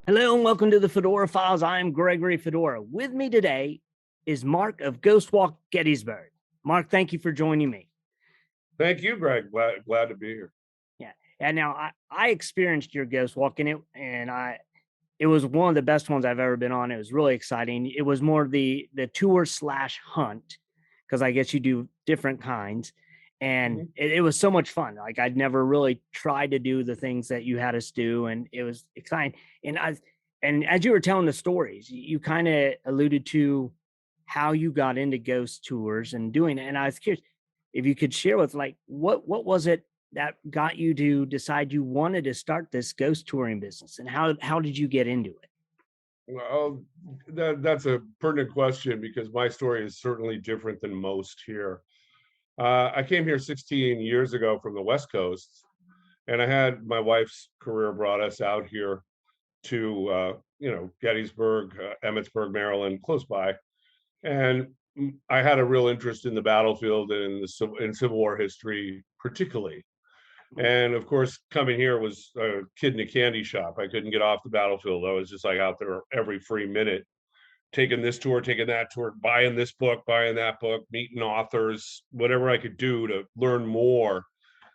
Hello and welcome to the Fedora Files. I'm Gregory Fedora. With me today is Mark of Ghost Walk Gettysburg. Mark, thank you for joining me. Thank you, Greg. Glad to be here. Yeah. And now I experienced your ghost walk in it, it was one of the best ones I've ever been on. It was really exciting. It was more the tour slash hunt, because I guess you do different kinds. And Mhm. it was so much fun. Like I'd never really tried to do the things that you had us do, and it was exciting. And as you were telling the stories, you kind of alluded to how you got into ghost tours and doing it. And I was curious if you could share with like what was it that got you to decide you wanted to start this ghost touring business, and how did you get into it? Well, that's a pertinent question because my story is certainly different than most here. I came here 16 years ago from the West Coast, and I had my wife's career brought us out here to Gettysburg, Emmitsburg, Maryland, close by, and I had a real interest in the battlefield and in Civil War history, particularly. And of course, coming here was a kid in a candy shop. I couldn't get off the battlefield. I was just like out there every free minute, taking this tour, taking that tour, buying this book, buying that book, meeting authors, whatever I could do to learn more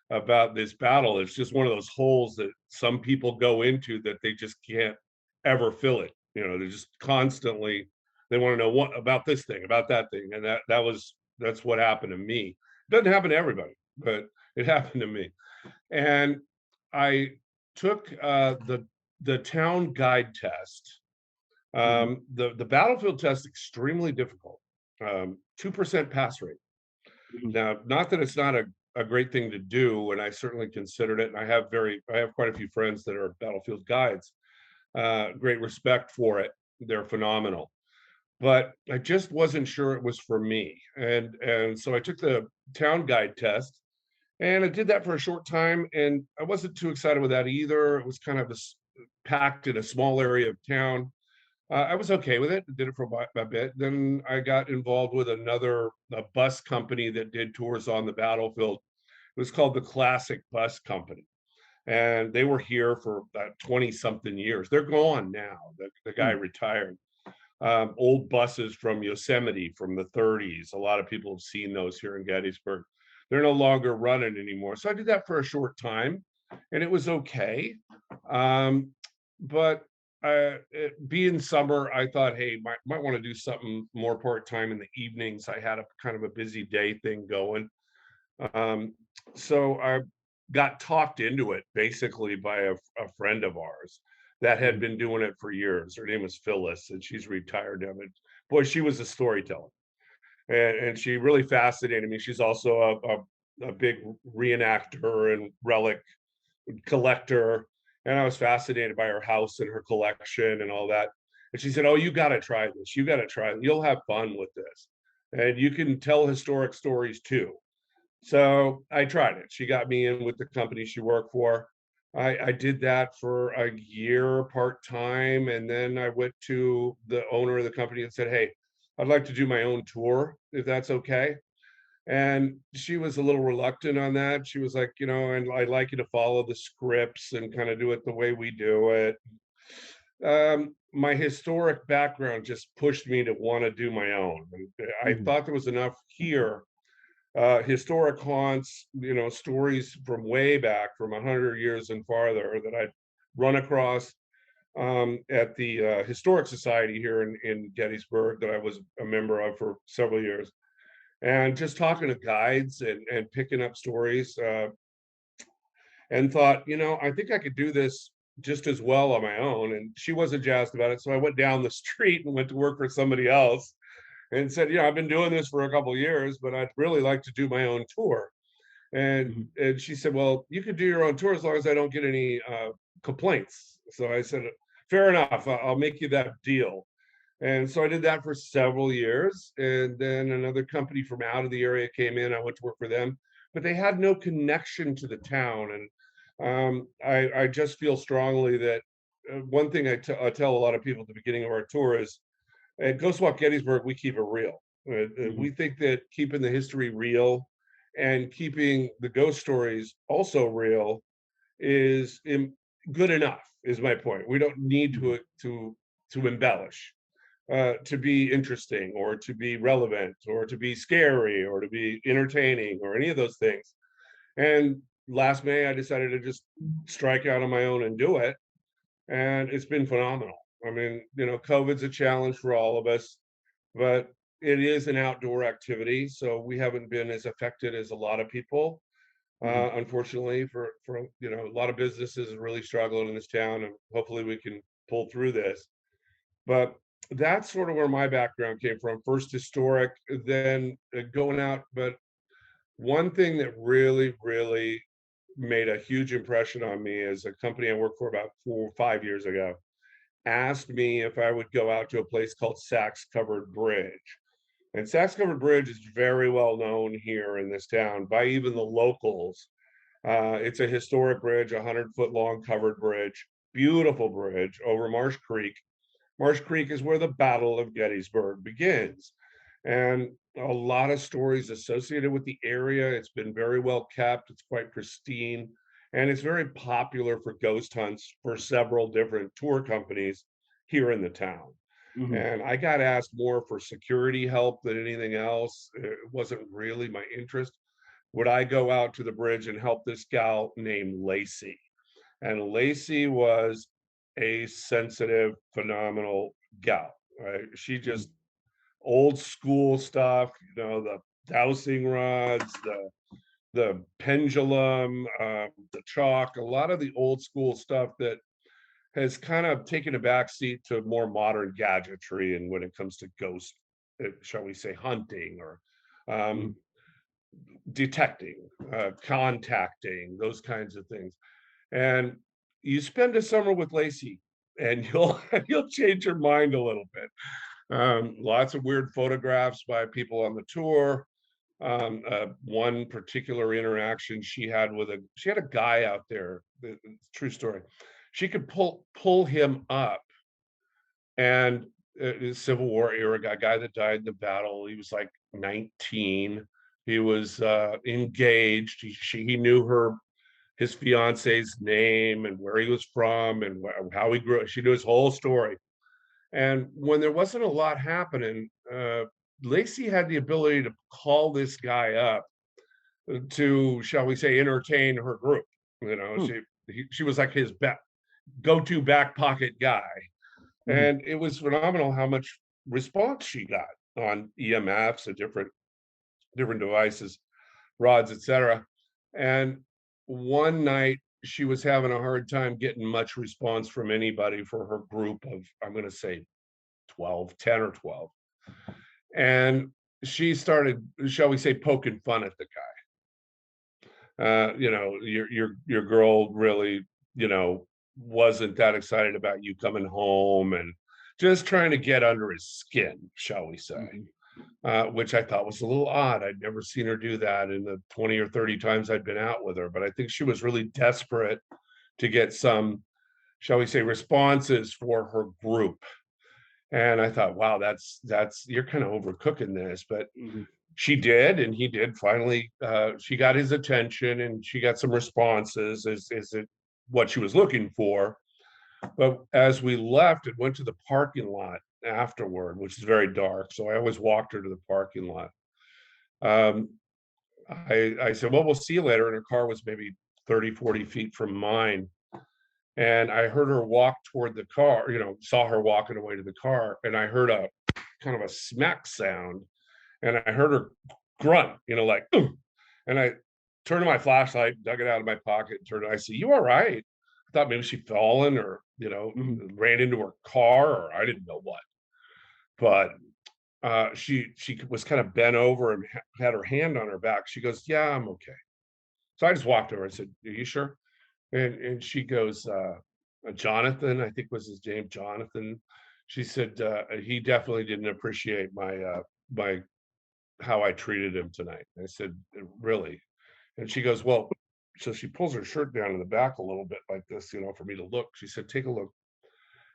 about this battle. It's just one of those holes that some people go into that they just can't ever fill it. They're just constantly, they want to know what about this thing, about that thing. And that's what happened to me. It doesn't happen to everybody, but it happened to me. And I took the town guide test. Mhm. The battlefield test extremely difficult. 2% pass rate. Mhm. Now, not that it's not a great thing to do, and I certainly considered it. And I have quite a few friends that are battlefield guides. Great respect for it. They're phenomenal. But I just wasn't sure it was for me. And so I took the town guide test, and I did that for a short time, and I wasn't too excited with that either. It was kind of packed in a small area of town. I was okay with it. Did it for a bit. Then I got involved with a bus company that did tours on the battlefield. It was called the Classic Bus Company, and they were here for about 20 something years. They're gone now. The guy Mhm. retired. Old buses from Yosemite from the 30s. A lot of people have seen those here in Gettysburg. They're no longer running anymore. So I did that for a short time, and it was okay. Um, but being summer, I thought, hey, might want to do something more part time in the evenings. I had a kind of a busy day thing going. Um, so I got talked into it basically by a friend of ours that had Mhm. been doing it for years. Her name was Phyllis, and she's retired now. But boy, she was a storyteller, and she really fascinated me. She's also a big reenactor and relic collector, and I was fascinated by her house and her collection and all that. And she said, "Oh, you got to try this. You got to try it. You'll have fun with this, and you can tell historic stories too." So I tried it. She got me in with the company she worked for. I did that for a year part time. And then I went to the owner of the company and said, hey, I'd like to do my own tour, if that's okay. And she was a little reluctant on that. She was like, and I'd like you to follow the scripts and kind of do it the way we do it. My historic background just pushed me to want to do my own. And I Mhm. thought there was enough here, historic haunts, stories from way back from 100 years and farther that I'd run across at the Historic Society here in Gettysburg that I was a member of for several years. And just talking to guides and picking up stories, and thought, I think I could do this just as well on my own. And she wasn't jazzed about it. So I went down the street and went to work for somebody else and said, I've been doing this for a couple of years, but I'd really like to do my own tour. And Mhm. and she said, "Well, you could do your own tour as long as I don't get any complaints." So I said, "Fair enough. I'll make you that deal." And so I did that for several years. And then another company from out of the area came in. I went to work for them, but they had no connection to the town. And I just feel strongly that one thing I tell a lot of people at the beginning of our tour is at Ghost Walk Gettysburg, we keep it real. Mhm. We think that keeping the history real and keeping the ghost stories also real is good enough is my point. We don't need Mhm. to embellish, to be interesting or to be relevant or to be scary or to be entertaining or any of those things. And last May, I decided to just strike out on my own and do it, and it's been phenomenal. I mean, COVID's a challenge for all of us, but it is an outdoor activity, so we haven't been as affected as a lot of people. Mhm. Unfortunately, for a lot of businesses are really struggling in this town, and hopefully we can pull through this. But that's sort of where my background came from. First historic, then going out. But one thing that really, really made a huge impression on me is a company I worked for about 4 or 5 years ago asked me if I would go out to a place called Sachs Covered Bridge. And Sachs Covered Bridge is very well known here in this town by even the locals. It's a historic bridge, a 100-foot long covered bridge, beautiful bridge over Marsh Creek. Marsh Creek is where the Battle of Gettysburg begins. And a lot of stories associated with the area. It's been very well kept, it's quite pristine, and it's very popular for ghost hunts for several different tour companies here in the town. Mhm. And I got asked more for security help than anything else. It wasn't really my interest. Would I go out to the bridge and help this gal named Lacey? And Lacey was a sensitive, phenomenal gal, right? She Mhm. just old school stuff, the dowsing rods, the pendulum, the chalk, a lot of the old school stuff that has kind of taken a backseat to more modern gadgetry and when it comes to ghost, shall we say, hunting or um, Mhm. detecting, contacting, those kinds of things. And you spend a summer with Lacey, and you'll you'll change your mind a little bit. Lots of weird photographs by people on the tour. One particular interaction she had a guy out there. True story. She could pull him up, and Civil War era guy that died in the battle. He was like 19. He was engaged. He knew his fiance's name and where he was from and how he grew. She knew his whole story. And when there wasn't a lot happening, Lacey had the ability to call this guy up to, shall we say, entertain her group. You know, Hmm. she was like his go-to back pocket guy, Mhm. and it was phenomenal how much response she got on EMFs and different devices, rods, etc. And one night she was having a hard time getting much response from anybody for her group of, I'm going to say 12, 10 or 12. And she started, shall we say, poking fun at the guy. Your girl really, wasn't that excited about you coming home and just trying to get under his skin, shall we say. Mhm. Which I thought was a little odd. I'd never seen her do that in the 20 or 30 times I'd been out with her, but I think she was really desperate to get some, shall we say, responses for her group. And I thought, wow, that's you're kind of overcooking this, but Mhm. she did, and he did finally. She got his attention, and she got some responses. Is it what she was looking for? But as we left and went to the parking lot afterward, which is very dark, so I always walked her to the parking lot. Um, I said, well, we'll see you later. And her car was maybe 30, 40 feet from mine. And I heard her walk toward the car, saw her walking away to the car. And I heard a kind of a smack sound. And I heard her grunt, like, "Ugh." And I turned to my flashlight, dug it out of my pocket, and turned it. I said, you all right? I thought maybe she'd fallen or, Mhm. ran into her car or I didn't know what. But she was kind of bent over and had her hand on her back. She goes, yeah, I'm okay. So I just walked over and said, are you sure? And she goes, Jonathan, I think was his name, Jonathan. She said, he definitely didn't appreciate my how I treated him tonight. I said, really? And she goes, well, so she pulls her shirt down in the back a little bit like this, for me to look. She said, take a look.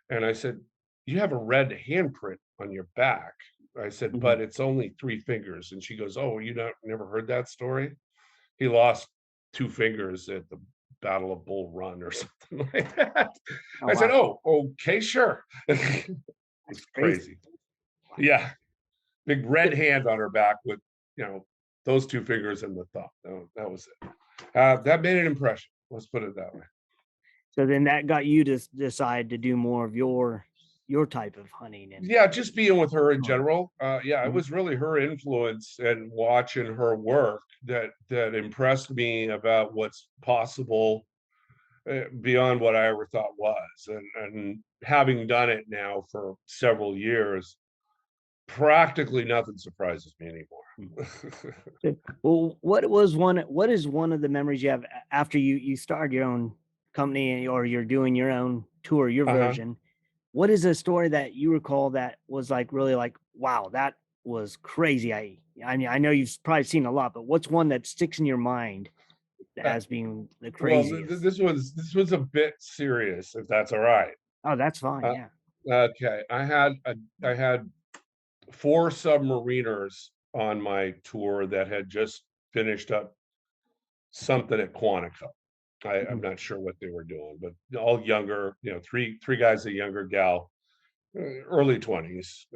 And I said, you have a red handprint on your back. I said, Mhm. but it's only 3 fingers. And she goes, oh, you never heard that story? He lost 2 fingers at the Battle of Bull Run or something like that. Oh, I said, wow. "Oh, okay, sure." That's It's crazy. crazy. Yeah, big red hand on her back with, you know, those 2 fingers and the thumb. That was it. That made an impression. Let's put it that way. So then that got you to decide to do more of your type of hunting and Yeah, just being with her in oh, general. Yeah, it mhm. was really her influence and watching her work that impressed me about what's possible, beyond what I ever thought was. And having done it now for several years, practically nothing surprises me anymore. Well, what is one of the memories you have after you started your own company or you're doing your own tour, your Uh-huh. version? What is a story that you recall that was like really like, wow, that was crazy? I mean, I know you've probably seen a lot, but what's one that sticks in your mind Uh, as being the well, craziest? this was a bit serious, if that's all right. Oh, that's fine. Uh, Yeah. okay, I had 4 submariners on my tour that had just finished up something at Quantico. I'm Mhm. not sure what they were doing, but all younger, 3 guys, a younger gal, early 20s,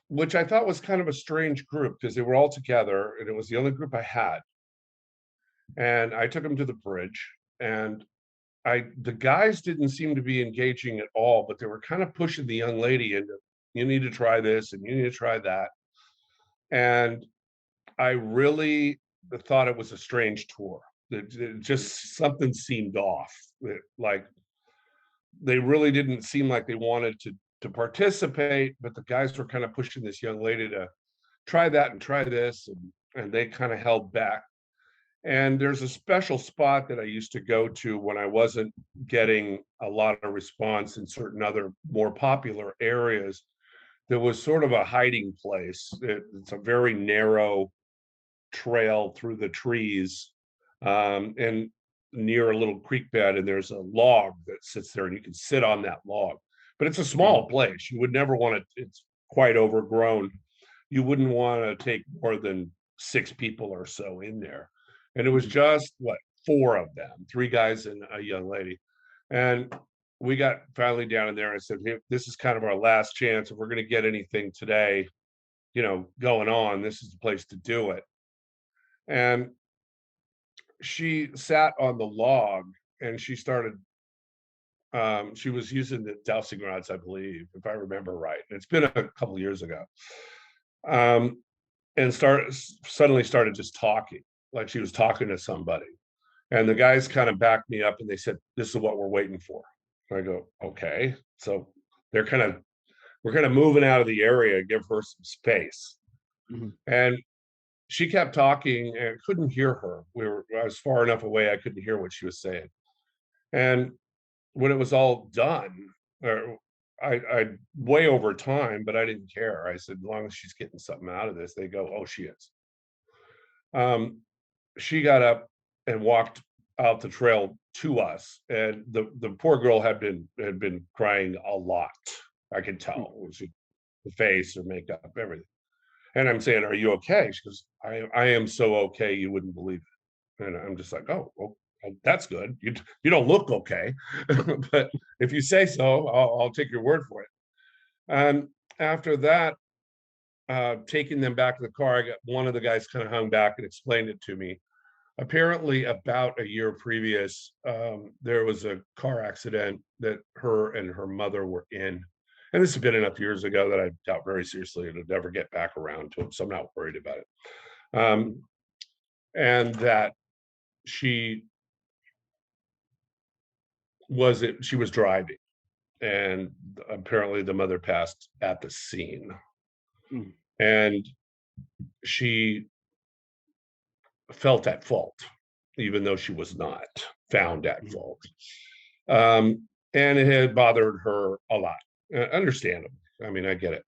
which I thought was kind of a strange group because they were all together and it was the only group I had. And I took them to the bridge, and the guys didn't seem to be engaging at all, but they were kind of pushing the young lady into, you need to try this and you need to try that. And I really thought it was a strange tour. Just something seemed off. Like they really didn't seem like they wanted to participate, but the guys were kind of pushing this young lady to try that and try this, and they kind of held back. And there's a special spot that I used to go to when I wasn't getting a lot of response in certain other more popular areas. There was sort of a hiding place. It's a very narrow trail through the trees, and near a little creek bed, and there's a log that sits there, and you can sit on that log. But it's a Mhm. small place. You would never want to. It's quite overgrown. You wouldn't want to take more than 6 people or so in there. And it was Mhm. just what, 4 of them, 3 guys and a young lady. And we got finally down in there. I said, "Hey, this is kind of our last chance. If we're going to get anything today, going on, this is the place to do it." And she sat on the log and she was using the dowsing rods, I believe, if I remember right. It's been a couple years ago. Um, and suddenly started just talking, like she was talking to somebody. And the guys kind of backed me up and they said, "This is what we're waiting for." I go, "Okay." So they're kind of we're kind of moving out of the area, give her some space. Mhm. And she kept talking and couldn't hear her. I was far enough away I couldn't hear what she was saying. And when it was all done, or I way over time, but I didn't care. I said, as long as she's getting something out of this, they go, "Oh, she is." Um, she got up and walked out the trail to us, and the poor girl had been crying a lot. I could Mhm. tell. The face, her makeup, everything. And I'm saying, "Are you okay?" She goes, I am so okay, you wouldn't believe it." And I'm just like, "Oh, well, that's good. You don't look okay, but if you say so, I'll take your word for it." And after that, taking them back to the car, I got one of the guys kind of hung back and explained it to me. Apparently, about a year previous, there was a car accident that her and her mother were in. And this has been enough years ago that I doubt very seriously it'll never get back around to it. So I'm not worried about it. Um, and that she she was driving, and apparently the mother passed at the scene. Mhm. And she felt at fault, even though she was not found at Mhm. fault. And it had bothered her a lot. Understandable. I mean, I get it.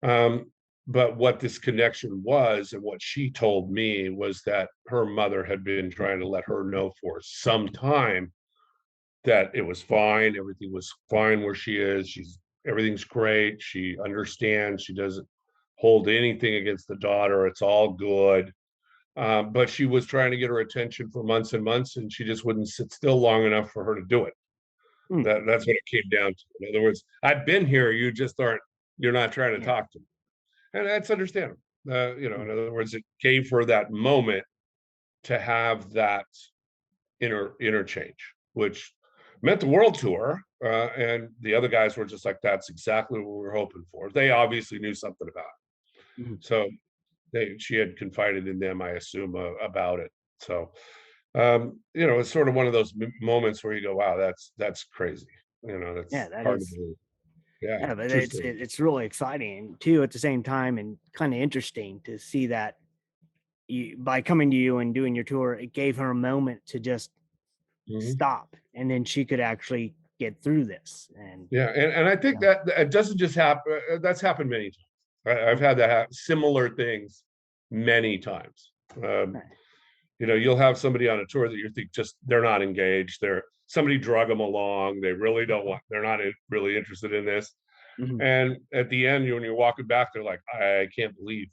Um, but what this connection was, and what she told me, was that her mother had been trying to let her know for some time that it was fine, everything was fine where she is. Everything's great. She understands. She doesn't hold anything against the daughter. It's all good. But she was trying to get her attention for months and months, and she just wouldn't sit still long enough for her to do it. Mm, That's what it came down to. In other words, I've been here, you're not trying to yeah. talk to me. And that's understandable. In Mm, other words, it gave her that moment to have that interchange, which meant the world to her. And the other guys were just like, that's exactly what we were hoping for. They obviously knew something about it. mhm. So she had confided in them, I assume, about it. So, it's sort of one of those moments where you go, wow, that's crazy. Yeah, That's that hard to is. believe. Yeah, Yeah, but true it's story. it's really exciting too at the same time, and kind of interesting to see that by coming to you and doing your tour, it gave her a moment to just Mhm. stop, and then she could actually get through this. And Yeah, and I think yeah, that it doesn't just happen. That's happened many times. I've mm, had that similar things many times. Um, right, you'll have somebody on a tour that you think just they're not engaged. Somebody drug them along. They really don't want. They're not really interested in this. mhm, And at the end, when you're walking back, they're like, I can't believe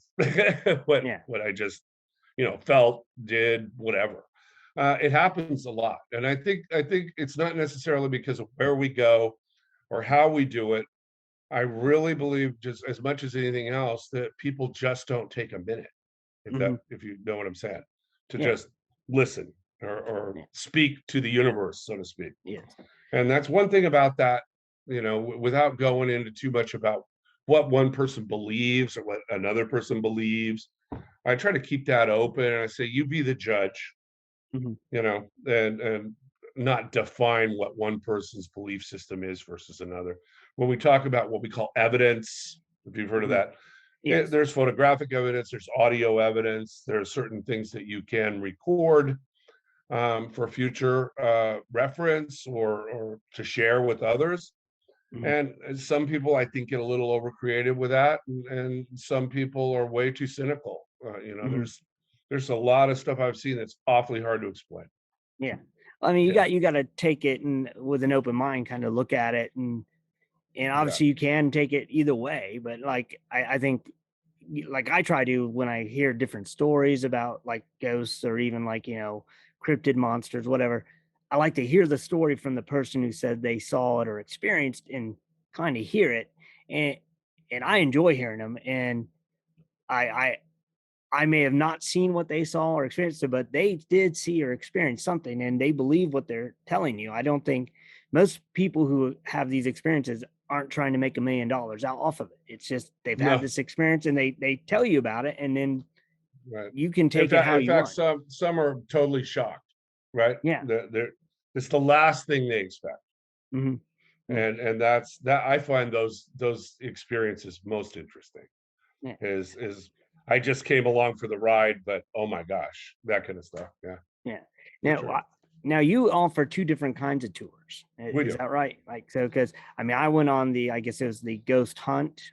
what yeah, what I just felt, did, whatever. It happens a lot, and I think it's not necessarily because of where we go or how we do it. I really believe, just as much as anything else, that people just don't take a minute, mhm, if you know what I'm saying, to yeah, just listen or yeah, speak to the universe, so to speak. yes, And that's one thing about that, without going into too much about what one person believes or what another person believes. I try to keep that open, and I say, you be the judge, mhm, and not define what one person's belief system is versus another. When we talk about what we call evidence, if you've heard of mhm, that, yes, there's photographic evidence, there's audio evidence, there are certain things that you can record for future reference or to share with others. mhm, And some people, I think, get a little over creative with that, and some people are way too cynical. mhm, There's a lot of stuff I've seen that's awfully hard to explain. yeah. I mean, Yeah, you got to take it and with an open mind, kind of look at it, and yeah, obviously you can take it either way. But like I think, like I try to when I hear different stories about like ghosts or even like cryptid monsters, whatever. I like to hear the story from the person who said they saw it or experienced, and kind of hear it, and I enjoy hearing them. And I I I may have not seen what they saw or experienced it, but they did see or experience something, and they believe what they're telling you. I don't think most people who have these experiences aren't trying to make $1 million out off of it. It's just they've had no, this experience and they tell you about it, and then right. you can In take it fact, how in you fact, want. some are totally shocked, right? Yeah. It's the last thing they expect, Hmm. Yeah. and that's that. I find those experiences most interesting. Yeah. Is I just came along for the ride, but oh my gosh, that kind of stuff. Yeah, Yeah. for Now, sure. now you offer two different kinds of tours. We Is do. that right? Like so, because I mean, I went on the I guess it was the ghost hunt.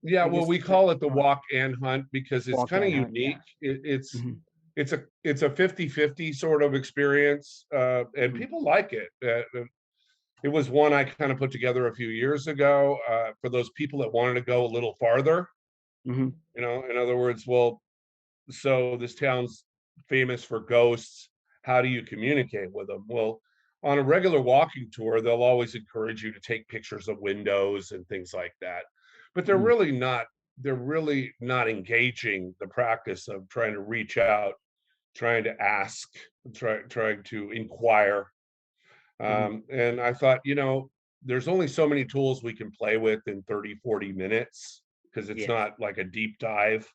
Yeah, I well, guess we call it the walk and hunt because it's walk kind of and hunt. unique. Yeah. It, it's Hmm. it's a 50-50 sort of experience, and Hmm. people like it. It was one I kind of put together a few years ago for those people that wanted to go a little farther. Hmm. In other words, well, so this town's famous for ghosts. How do you communicate with them? Well, on a regular walking tour, they'll always encourage you to take pictures of windows and things like that. But Hmm. they're really not engaging the practice of trying to reach out, trying to ask, trying to inquire. Hmm. And I thought, there's only so many tools we can play with in 30, 40 minutes because it's Yes. not like a deep dive,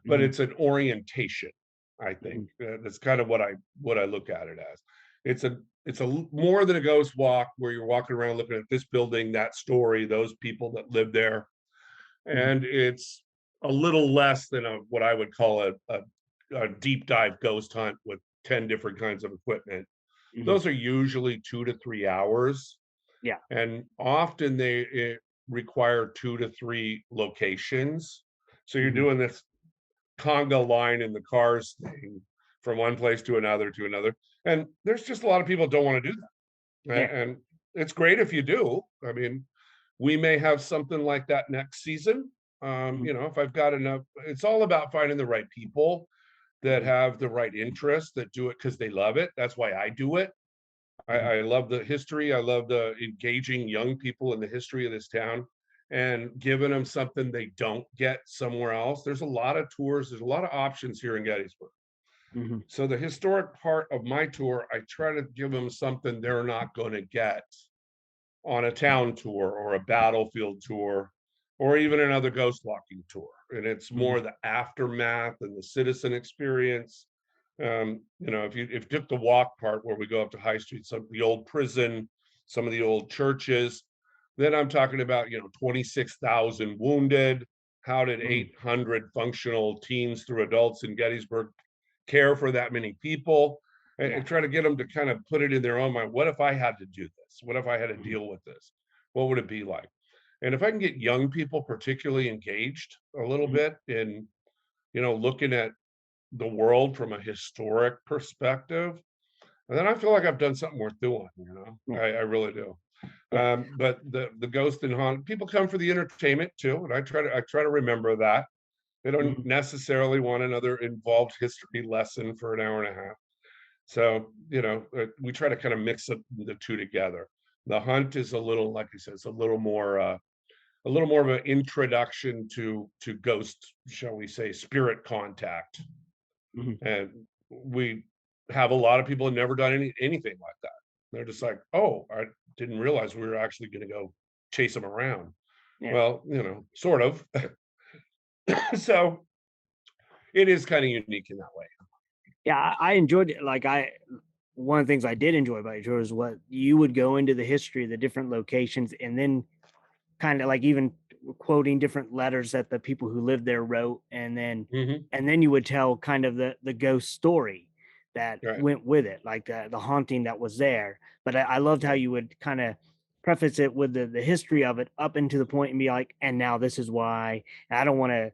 but Mhm, it's an orientation. I think mhm, that's kind of what I look at it as. More than a ghost walk where you're walking around looking at this building, that story, those people that live there, mhm, and it's a little less than what I would call a deep dive ghost hunt with 10 different kinds of equipment. mhm. Those are usually 2 to 3 hours, Yeah. and often they require 2 to 3 locations. So you're Mhm, doing this conga line in the cars thing from one place to another. And there's just a lot of people don't want to do that. yeah. And it's great if you do. I mean, we may have something like that next season. Mhm, If I've got enough, it's all about finding the right people. that Mhm. have the right interests, that do it because they love it. That's why I do it. Mhm. I love the history. I love the engaging young people in the history of this town and giving them something they don't get somewhere else. There's a lot of tours, there's a lot of options here in Gettysburg. Mhm. So the historic part of my tour, I try to give them something they're not going to get on a town tour or a battlefield tour or even another ghost walking tour. And it's Mhm. more the aftermath and the citizen experience. If you took the walk part where we go up to High Street, some of the old prison, some of the old churches, then I'm talking about 26,000 wounded. How did Mhm. 800 functional teens through adults in Gettysburg care for that many people? Yeah. And try to get them to kind of put it in their own mind. What if I had to do this? What if I had to Mhm. deal with this? What would it be like? And if I can get young people particularly engaged a little Mhm. bit in, looking at the world from a historic perspective, and then I feel like I've done something worth doing, Yeah. I really do. Yeah. But the ghost and haunt people come for the entertainment too, and I try to remember that. They don't Mhm. necessarily want another involved history lesson for an hour and a half. So, we try to kind of mix up the two together. The hunt is a little, like I said, it's a little more of an introduction to ghost, shall we say, spirit contact. Mhm. And we have a lot of people who never done anything like that. They're just like, oh, I didn't realize we were actually going to go chase them around. Yeah. Well, sort of. So it is kind of unique in that way. Yeah, I enjoyed it. Like one of the things I did enjoy about your tour is what you would go into the history of the different locations, and then kind of like even quoting different letters that the people who lived there wrote, Hmm. and then you would tell kind of the ghost story that Right. went with it, like the haunting that was there. But I loved how Right. you would kind of preface it with the history of it up into the point and be like, and now this is why. And I don't want to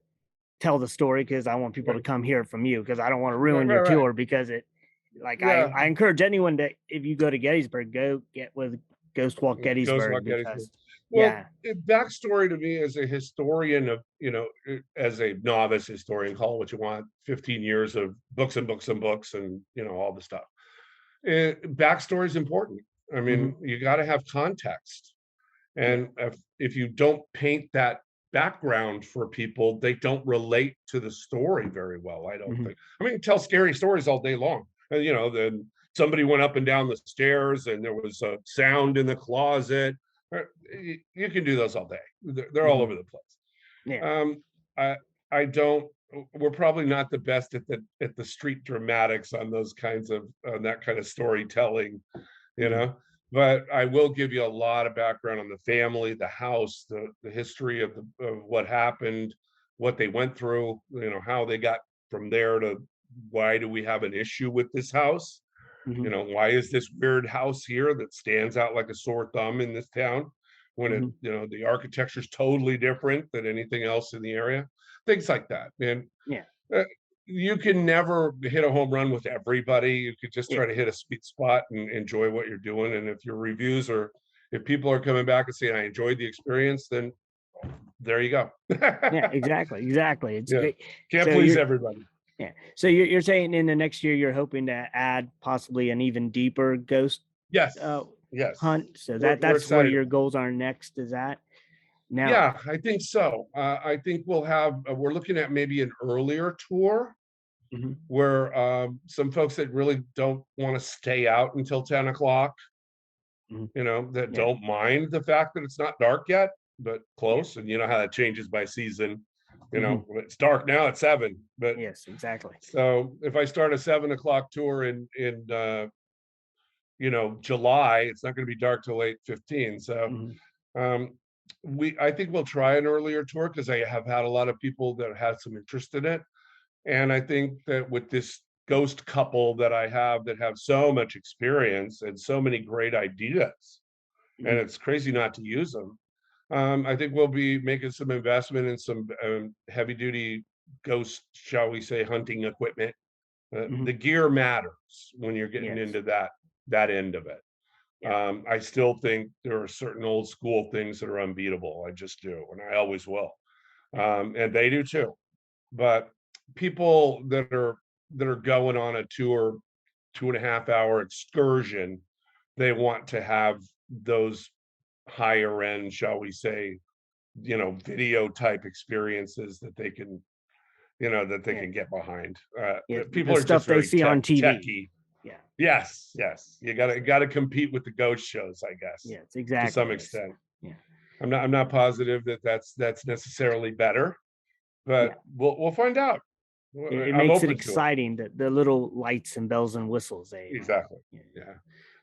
tell the story because I want people to Right. come hear it from you because I don't want to Right. ruin your Right. Right. tour because it like Yeah. I encourage anyone to, if you go to Gettysburg, go get with Ghost Walk Ghost Gettysburg Walk Gettysburg. because Well, yeah. backstory to me as a historian of, as a novice historian, call it what you want, 15 years of books and books and books and, all the stuff. Backstory is important. I Mhm. mean, you got to have context. Yeah. And if you don't paint that background for people, they don't relate to the story very well, I don't Mhm. think. I mean, tell scary stories all day long. And, then somebody went up and down the stairs and there was a sound in the closet. You can do those all day. They're all Mhm. over the place. Yeah. Um, I I don't. We're probably not the best at the street dramatics on those kinds of on that kind of storytelling, you Mhm. know. But I will give you a lot of background on the family, the house, the history of what happened, what they went through, how they got from there to why do we have an issue with this house? Mhm. Why is this weird house here that stands out like a sore thumb in this town when Mhm. the architecture is totally different than anything else in the area? Things like that. And Yeah. uh, you can never hit a home run with everybody. You could just Yeah. try to hit a sweet spot and enjoy what you're doing. And if your reviews are, if people are coming back and saying, I enjoyed the experience, then there you go. Yeah. Exactly. Exactly. It's Yeah. great. Can't So please you're everybody. yeah. So you're saying in the next year you're hoping to add possibly an even deeper ghost uh Yes. Yes. hunt. So We're that's where excited your about it. goals are next. Is that now? Yeah, I think so. I think we're looking at maybe an earlier tour Mhm. where some folks that really don't want to stay out until 10 o'clock, Mhm. that Yeah. don't mind the fact that it's not dark yet, but Yeah. close. And you know how that changes by season. Mhm. It's dark now at 7, but Yes. Exactly. so if I start a 7 o'clock tour in July, it's not going to be dark till 8:15. So Mhm. um, I think we'll try an earlier tour because I have had a lot of people that had some interest in it. And I think that with this ghost couple that I have that have so much experience and so many great ideas, and Mhm. it's crazy not to use them. I think we'll be making some investment in some heavy duty ghost, shall we say, hunting equipment. Mhm. The gear matters when you're getting Yes. into that end of it. Yeah. I still think there are certain old school things that are unbeatable. I just do, and I always will. Yeah. And they do too. But people that are that are going on a 2.5 hour excursion, they want to have those higher end, shall we say, video type experiences that they can, Yeah. get behind. Yeah. People The are just stuff they very see on TV. techy. Yeah. Yes, yes. You gotta compete with the ghost shows, I guess, Yes, to some exactly. extent. Yeah. I'm not positive that that's necessarily better, Yeah. but we'll find out. It I'm makes it open to it. exciting, the little lights and bells and whistles Exactly. yeah. Yeah.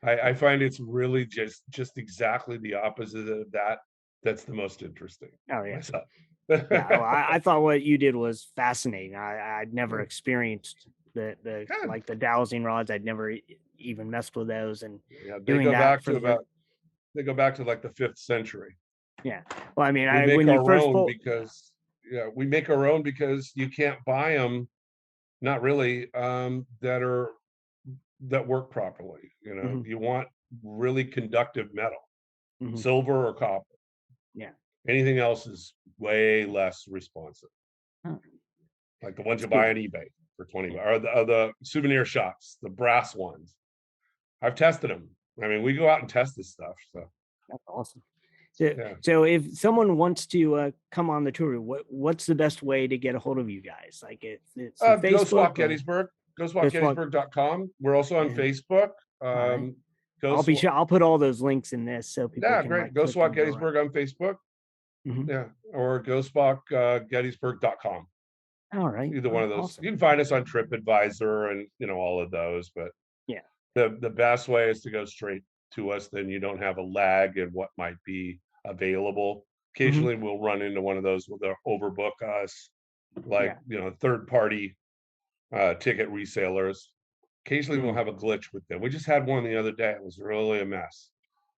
I find it's really just exactly the opposite of that. That's the most interesting Oh yeah. myself. Yeah. Oh, I thought what you did was fascinating. I'd never Yeah, experienced the good. like the dowsing rods. I'd never even messed with those, and Yeah, doing that for the first. they go back to like the 5th century. Yeah. Well, I mean, We make when you our first own pull. because yeah, we make our own because you can't buy them, not really, that work properly. Mhm, You want really conductive metal, mhm. silver or copper. Yeah. Anything else is way less responsive. Oh, Like the ones that's you buy on good. eBay for 20 Yeah. bucks, or the souvenir shops, the brass ones. I've tested them. I mean, we go out and test this stuff. So That's awesome. So, yeah. so if someone wants to come on the tour, what's the best way to get a hold of you guys? Like it's through Ghost Walk Facebook or Gettysburg, Ghost Walk? ghostwalkgettysburg.com. We're also on Yeah. Facebook. All right. I'll Ghost be Wa- sure I'll put all those links in this so people yeah, can great. like Ghost click Walk and go around. Gettysburg on Facebook. Mhm. Yeah. Or ghostwalkgettysburg.com. All right. Either one of those. Awesome. You can find us on TripAdvisor and all of those, but Yeah. the best way is to go straight to us. Then you don't have a lag in what might be available. Mhm. Occasionally we'll run into one of those where they'll overbook us, like Yeah. third party ticket resellers. Occasionally we'll Mm. have a glitch with them. We just had one the other day. It was really a mess.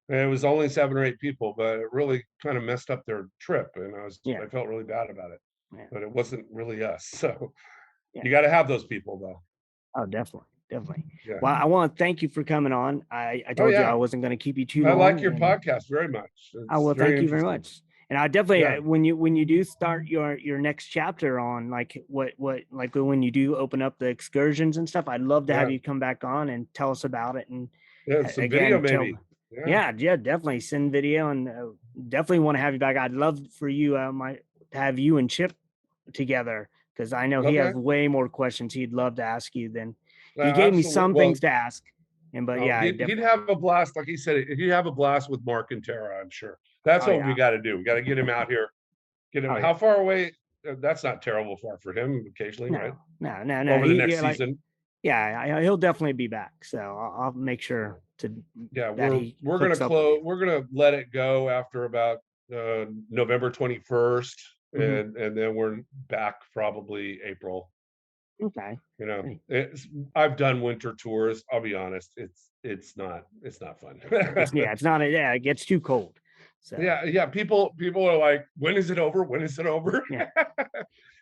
And it was only 7 or 8 people, but it really kind of messed up their trip, and Yeah. I felt really bad about it. Yeah. But it wasn't really us. So Yeah. you got to have those people, though. Oh, definitely. Definitely. Yeah. Well, I want to thank you for coming on. I Oh told you I yeah, wasn't going to keep you too I like long, your and podcast very much. I It's will very thank you very interesting. much. And I definitely Yeah. when you do start your next chapter on like what like when you do open up the excursions and stuff, I'd love to have Yeah. you come back on and tell us about it. And Yeah. Some video, again, maybe. Yeah. yeah, definitely send video, and definitely want to have you back. I'd love for you to have you and Chip together, because I know he Okay. has way more questions he'd love to ask you than he gave me Absolutely. some Well, things to ask. And but yeah, I he'd definitely. have a blast, like he said. He'd have a blast with Mark and Tara. I'm sure. That's Oh what we yeah. got to do. We got to get him out here. Get him. Oh How yeah. far away? That's not terrible far for him. Occasionally, right? No. Over the He next like season. yeah, he'll definitely be back. So I'll make sure to Yeah, that he we're gonna hooks up with close. you. We're gonna let it go after about November 21st, Mhm. and then we're back probably April. Okay. Hey. I've done winter tours. I'll be honest, it's not fun. It's not yeah, it gets too cold. So Yeah. People are like, when is it over? When is it over? yeah,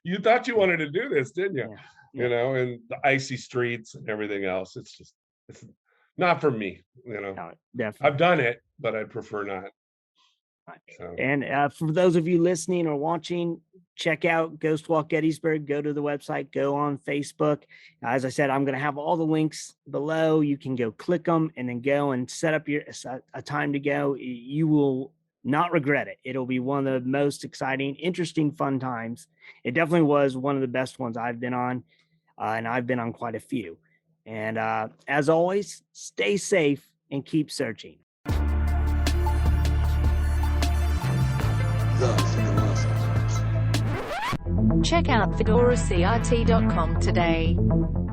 You thought you wanted to do this, didn't you? yeah, yeah. And the icy streets and everything else. It's not for me. No, I've definitely. done it, but I'd prefer not. So And for those of you listening or watching, check out Ghost Walk Gettysburg. Go to the website, go on Facebook. As I said, I'm going to have all the links below. You can go click them and then go and set up a time to go. You will not regret it. It'll be one of the most exciting, interesting, fun times. It definitely was one of the best ones I've been on, and I've been on quite a few. And as always, stay safe and keep searching. Check out fedoracrt.com today.